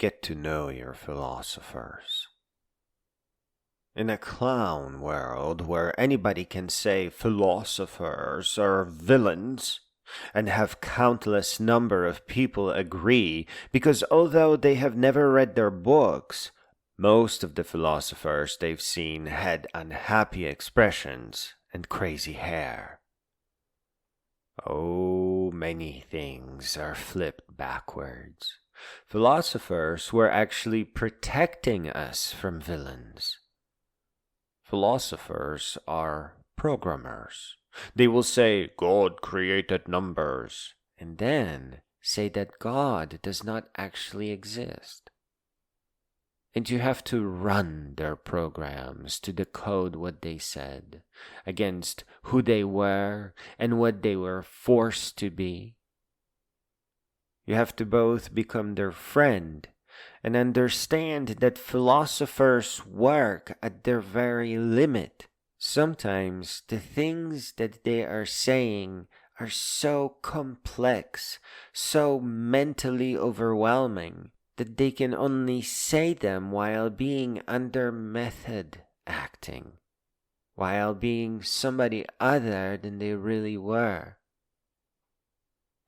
get to know your philosophers. In a clown world where anybody can say philosophers are villains, and have countless number of people agree, because although they have never read their books, most of the philosophers they've seen had unhappy expressions and crazy hair. Oh, many things are flipped backwards. Philosophers were actually protecting us from villains. Philosophers are programmers. They will say, God created numbers, and then say that God does not actually exist. And you have to run their programs to decode what they said, against who they were and what they were forced to be. You have to both become their friend and understand that philosophers work at their very limit. Sometimes the things that they are saying are so complex, so mentally overwhelming, that they can only say them while being under method acting, while being somebody other than they really were.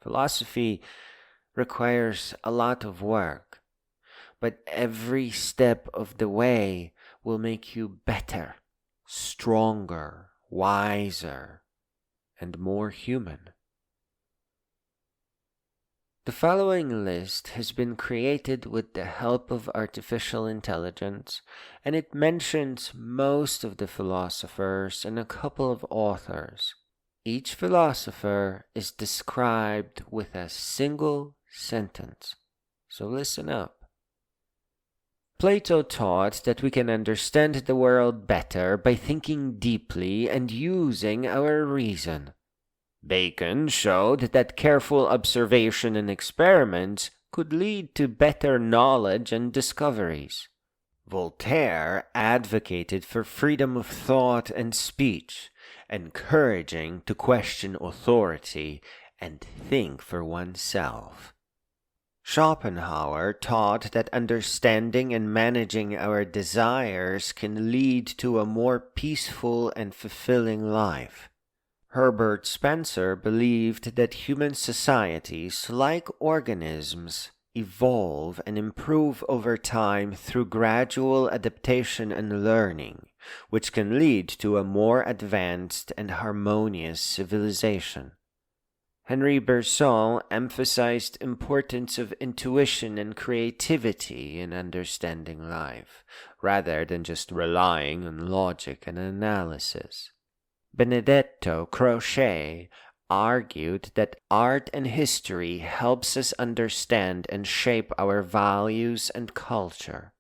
Philosophy requires a lot of work, but every step of the way will make you better, stronger, wiser, and more human. The following list has been created with the help of artificial intelligence, and it mentions most of the philosophers and a couple of authors. Each philosopher is described with a single sentence, so listen up. Plato taught that we can understand the world better by thinking deeply and using our reason. Bacon showed that careful observation and experiments could lead to better knowledge and discoveries. Voltaire advocated for freedom of thought and speech, encouraging to question authority and think for oneself. Schopenhauer taught that understanding and managing our desires can lead to a more peaceful and fulfilling life. Herbert Spencer believed that human societies, like organisms, evolve and improve over time through gradual adaptation and learning, which can lead to a more advanced and harmonious civilization. Henri Bergson emphasized the importance of intuition and creativity in understanding life, rather than just relying on logic and analysis. Benedetto Croce argued that art and history helps us understand and shape our values and culture.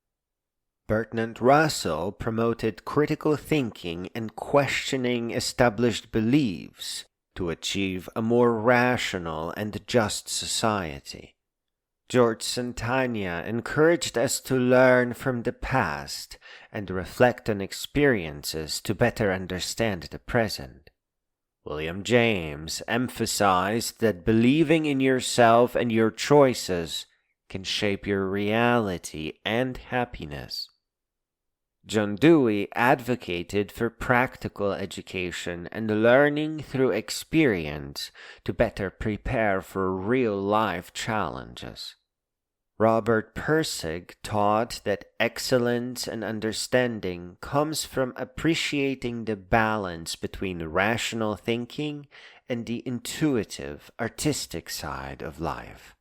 Bertrand Russell promoted critical thinking and questioning established beliefs to achieve a more rational and just society. George Santayana encouraged us to learn from the past and reflect on experiences to better understand the present. William James emphasized that believing in yourself and your choices can shape your reality and happiness. John Dewey advocated for practical education and learning through experience to better prepare for real-life challenges. Robert Pirsig taught that excellence and understanding comes from appreciating the balance between rational thinking and the intuitive, artistic side of life.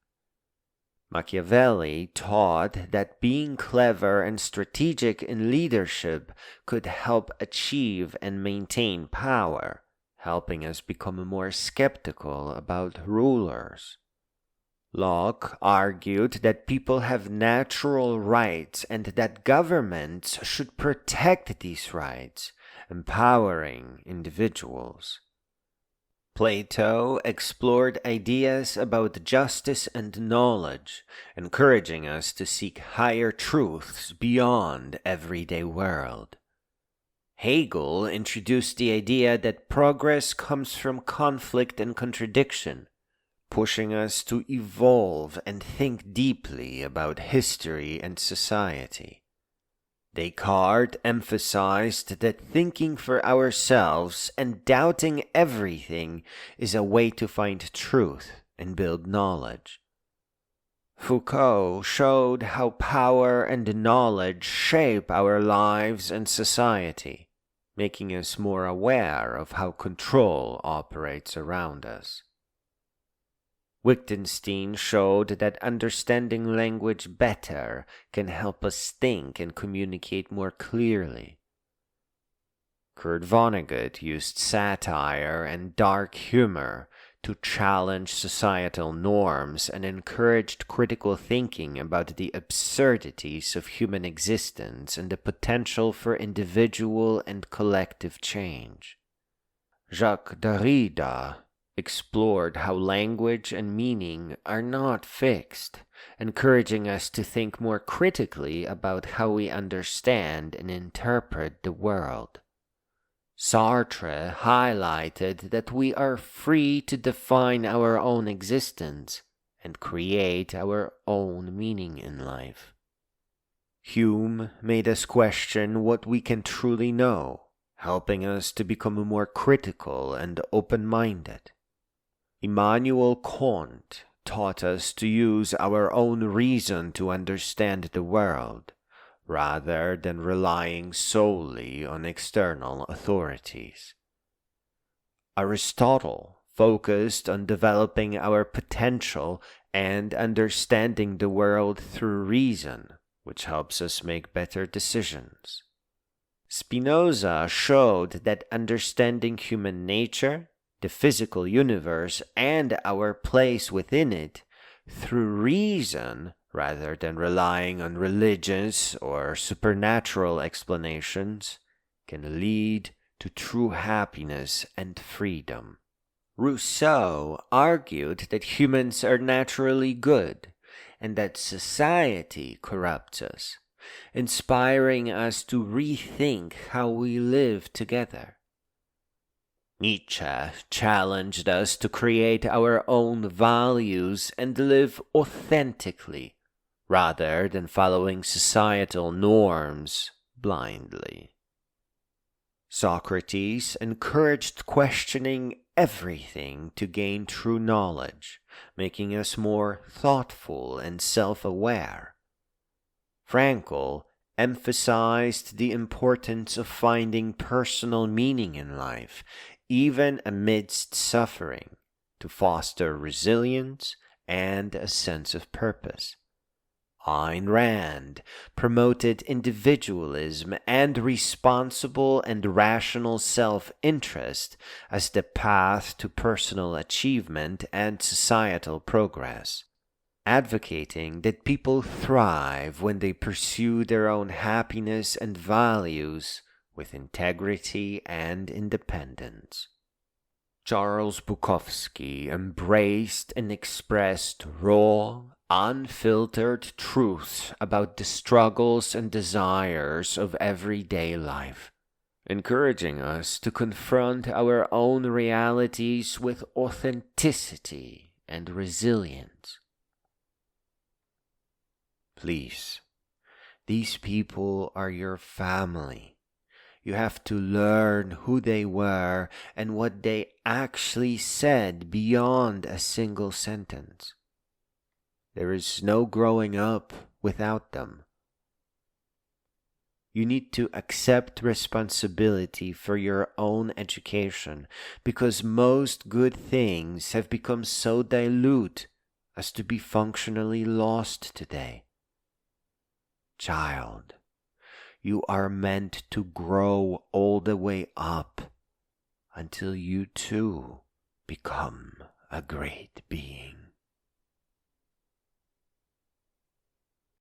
Machiavelli taught that being clever and strategic in leadership could help achieve and maintain power, helping us become more skeptical about rulers. Locke argued that people have natural rights and that governments should protect these rights, empowering individuals. Plato explored ideas about justice and knowledge, encouraging us to seek higher truths beyond everyday world. Hegel introduced the idea that progress comes from conflict and contradiction. pushing us to evolve and think deeply about history and society. Descartes emphasized that thinking for ourselves and doubting everything is a way to find truth and build knowledge. Foucault showed how power and knowledge shape our lives and society, making us more aware of how control operates around us. Wittgenstein showed that understanding language better can help us think and communicate more clearly. Kurt Vonnegut used satire and dark humor to challenge societal norms and encouraged critical thinking about the absurdities of human existence and the potential for individual and collective change. Jacques Derrida explored how language and meaning are not fixed, encouraging us to think more critically about how we understand and interpret the world. Sartre highlighted that we are free to define our own existence and create our own meaning in life. Hume made us question what we can truly know, helping us to become more critical and open-minded. Immanuel Kant taught us to use our own reason to understand the world, rather than relying solely on external authorities. Aristotle focused on developing our potential and understanding the world through reason, which helps us make better decisions. Spinoza showed that understanding human nature, the physical universe, and our place within it through reason, rather than relying on religious or supernatural explanations, can lead to true happiness and freedom. Rousseau argued that humans are naturally good and that society corrupts us, inspiring us to rethink how we live together. Nietzsche challenged us to create our own values and live authentically, rather than following societal norms blindly. Socrates encouraged questioning everything to gain true knowledge, making us more thoughtful and self-aware. Frankl emphasized the importance of finding personal meaning in life, even amidst suffering, to foster resilience and a sense of purpose. Ayn Rand promoted individualism and responsible and rational self-interest as the path to personal achievement and societal progress, advocating that people thrive when they pursue their own happiness and values with integrity and independence. Charles Bukowski embraced and expressed raw, unfiltered truths about the struggles and desires of everyday life, encouraging us to confront our own realities with authenticity and resilience. Please, these people are your family. You have to learn who they were and what they actually said beyond a single sentence. There is no growing up without them. You need to accept responsibility for your own education because most good things have become so dilute as to be functionally lost today. Child, you are meant to grow all the way up until you too become a great being.